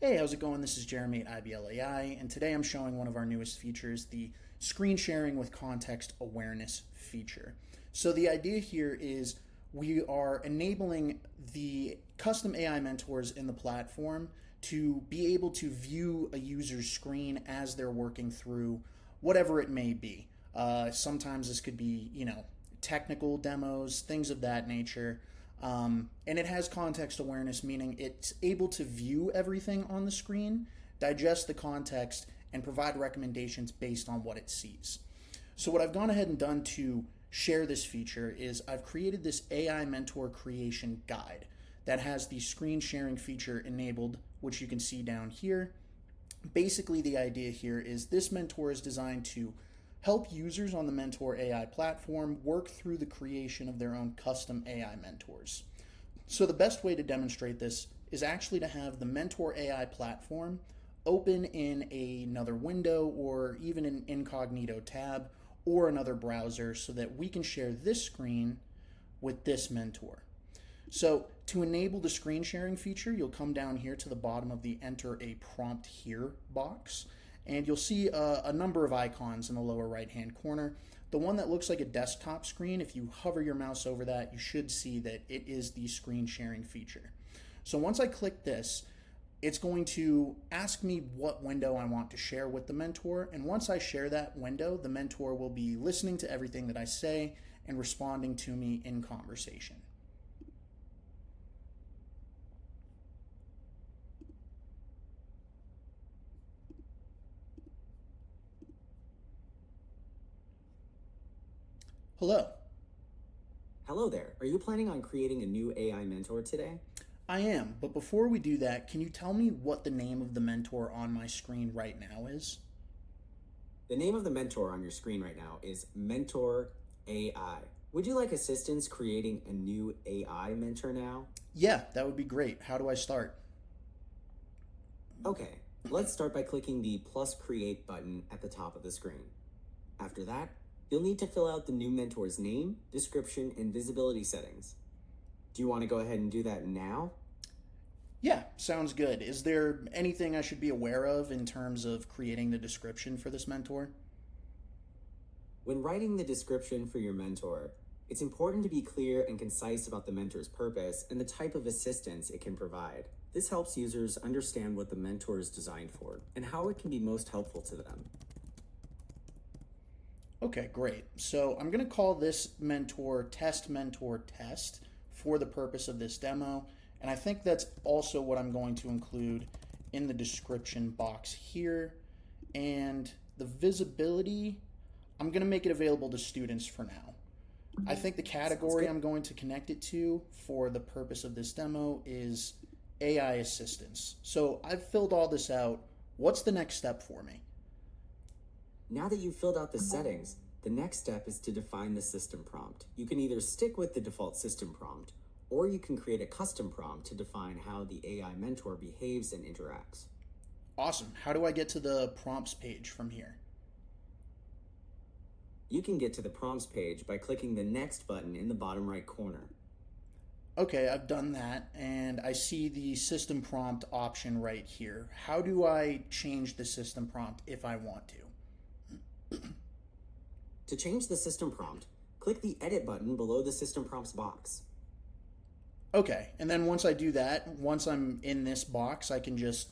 Hey, how's it going? This is Jeremy at iblai, and today I'm showing one of our newest features, the screen sharing with context awareness feature. So the idea here is we are enabling the custom AI mentors in the platform to be able to view a user's screen as they're working through whatever it may be. Sometimes this could be, technical demos, things of that nature. And it has context awareness, meaning it's able to view everything on the screen, digest the context, and provide recommendations based on what it sees. So what I've gone ahead and done to share this feature is I've created this AI mentor creation guide that has the screen sharing feature enabled, which you can see down here. Basically, the idea here is this mentor is designed to help users on the mentorAI platform work through the creation of their own custom AI mentors. So the best way to demonstrate this is actually to have the mentorAI platform open in another window or even an incognito tab or another browser so that we can share this screen with this mentor. So to enable the screen sharing feature, you'll come down here to the bottom of the Enter a Prompt Here box, and you'll see a number of icons in the lower right-hand corner. The one that looks like a desktop screen, if you hover your mouse over that, you should see that it is the screen sharing feature. So once I click this, it's going to ask me what window I want to share with the mentor, and once I share that window, the mentor will be listening to everything that I say and responding to me in conversation. Hello. Hello there. Are you planning on creating a new AI mentor today? I am, but before we do that, can you tell me what the name of the mentor on my screen right now is? The name of the mentor on your screen right now is mentorAI. Would you like assistance creating a new AI mentor now? Yeah, that would be great. How do I start? Okay, let's start by clicking the plus create button at the top of the screen. After that, you'll need to fill out the new mentor's name, description, and visibility settings. Do you want to go ahead and do that now? Yeah, sounds good. Is there anything I should be aware of in terms of creating the description for this mentor? When writing the description for your mentor, it's important to be clear and concise about the mentor's purpose and the type of assistance it can provide. This helps users understand what the mentor is designed for and how it can be most helpful to them. Okay, great. So I'm going to call this mentor test for the purpose of this demo. And I think that's also what I'm going to include in the description box here. And the visibility, I'm going to make it available to students for now. I think the category I'm going to connect it to for the purpose of this demo is AI assistance. So I've filled all this out. What's the next step for me? Now that you've filled out the settings, the next step is to define the system prompt. You can either stick with the default system prompt, or you can create a custom prompt to define how the AI mentor behaves and interacts. Awesome. How do I get to the prompts page from here? You can get to the prompts page by clicking the next button in the bottom right corner. Okay, I've done that, and I see the system prompt option right here. How do I change the system prompt if I want to? To change the system prompt, click the edit button below the system prompts box. Okay, and then once I do that, once I'm in this box, I can just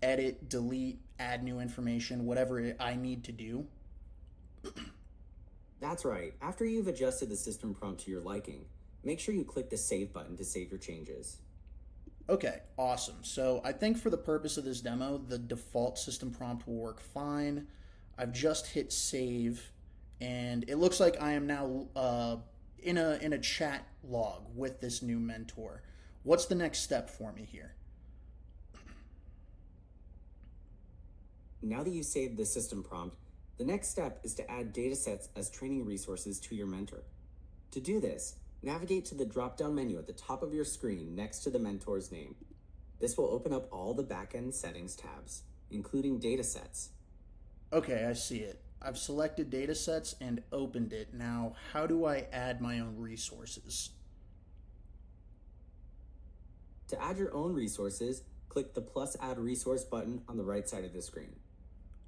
edit, delete, add new information, whatever I need to do. That's right. After you've adjusted the system prompt to your liking, make sure you click the save button to save your changes. Okay, awesome. So I think for the purpose of this demo, the default system prompt will work fine. I've just hit save, and it looks like I am now in a chat log with this new mentor. What's the next step for me here? Now that you've saved the system prompt, the next step is to add datasets as training resources to your mentor. To do this, navigate to the drop-down menu at the top of your screen next to the mentor's name. This will open up all the backend settings tabs, including datasets. Okay, I see it. I've selected datasets and opened it. Now, how do I add my own resources? To add your own resources, Click the plus add resource button on the right side of the screen.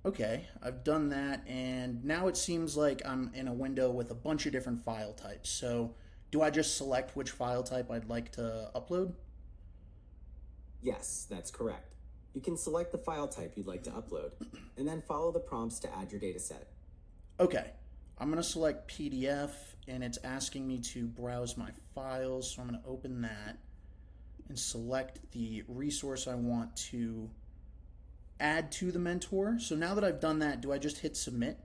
Okay, I've done that, and now it seems like I'm in a window with a bunch of different file types. So, do I just select which file type I'd like to upload? Yes, that's correct. You can select the file type you'd like to upload, and then follow the prompts to add your dataset. Okay, I'm going to select PDF, and it's asking me to browse my files, so I'm going to open that and select the resource I want to add to the mentor. So now that I've done that, do I just hit submit?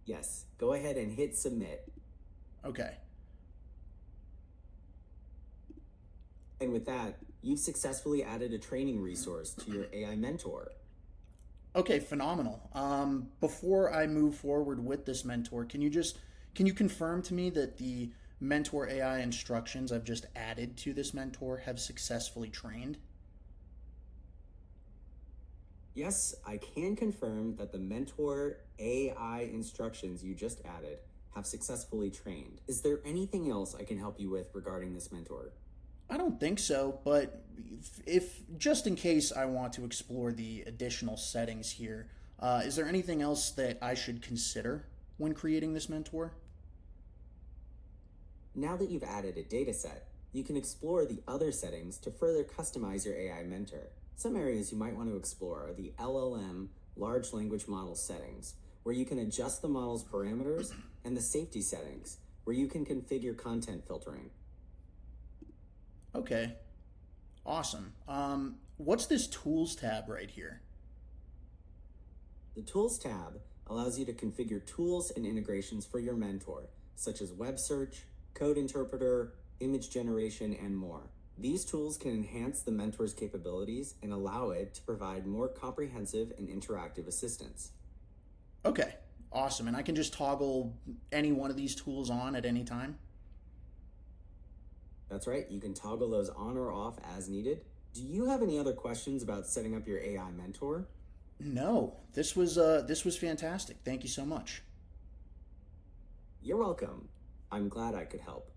Yes, go ahead and hit submit. Okay. And with that, you've successfully added a training resource to your AI mentor. Okay, phenomenal. Before I move forward with this mentor, can you confirm to me that the mentor AI instructions I've just added to this mentor have successfully trained? Yes, I can confirm that the mentor AI instructions you just added have successfully trained. Is there anything else I can help you with regarding this mentor? I don't think so, but if just in case I want to explore the additional settings here, is there anything else that I should consider when creating this mentor? Now that you've added a dataset, you can explore the other settings to further customize your AI mentor. Some areas you might want to explore are the LLM large language model settings, where you can adjust the model's parameters, and the safety settings, where you can configure content filtering. Okay, awesome. What's this tools tab right here? The Tools tab allows you to configure tools and integrations for your mentor, such as web search, code interpreter, image generation, and more. These tools can enhance the mentor's capabilities and allow it to provide more comprehensive and interactive assistance. Okay, awesome. And I can just toggle any one of these tools on at any time? That's right, you can toggle those on or off as needed. Do you have any other questions about setting up your AI mentor? No, this was fantastic. Thank you so much. You're welcome. I'm glad I could help.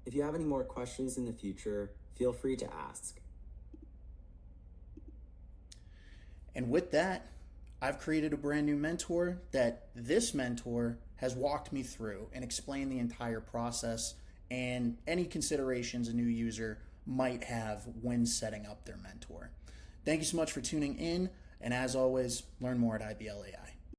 If you have any more questions in the future, feel free to ask. And with that, I've created a brand new mentor that this mentor has walked me through and explained the entire process and any considerations a new user might have when setting up their mentor. Thank you so much for tuning in, and as always, learn more at iblai.